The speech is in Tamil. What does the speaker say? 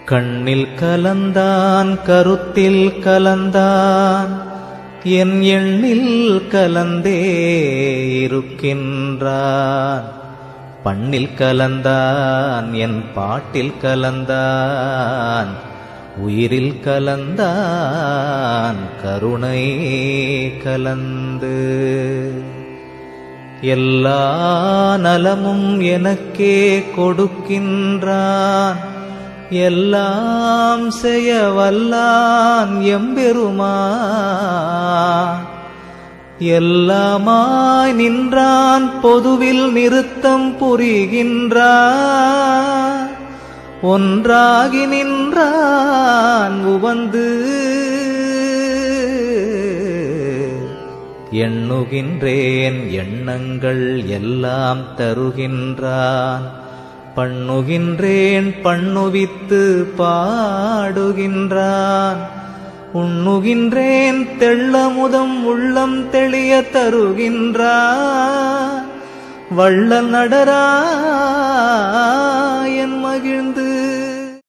கண்ணில் கலந்தான் கருத்தில் கலந்தான் என் எண்ணில் கலந்தே இருக்கின்றான். பண்ணில் கலந்தான் என் பாட்டில் கலந்தான் உயிரில் கலந்தான் கருணை கலந்து. எல்லா நலமும் எனக்கே கொடுக்கின்றான் எல்லாம் செய்ய வல்லான் எம்பெருமான். எல்லாமாய் நின்றான் பொதுவில் நிறுத்தம் புரிகின்றான். ஒன்றாகி நின்றான் உவந்து எண்ணுகின்றேன் எண்ணங்கள் எல்லாம் தருகின்றான். பண்ணுகின்றேன் பண்ணுவித்து பாடுகின்றான். உண்ணுகின்றேன் தெள்ளமுதம் உள்ளம் தெளிய தருகின்றான். வள்ளல் நடராயன் மகிழ்ந்து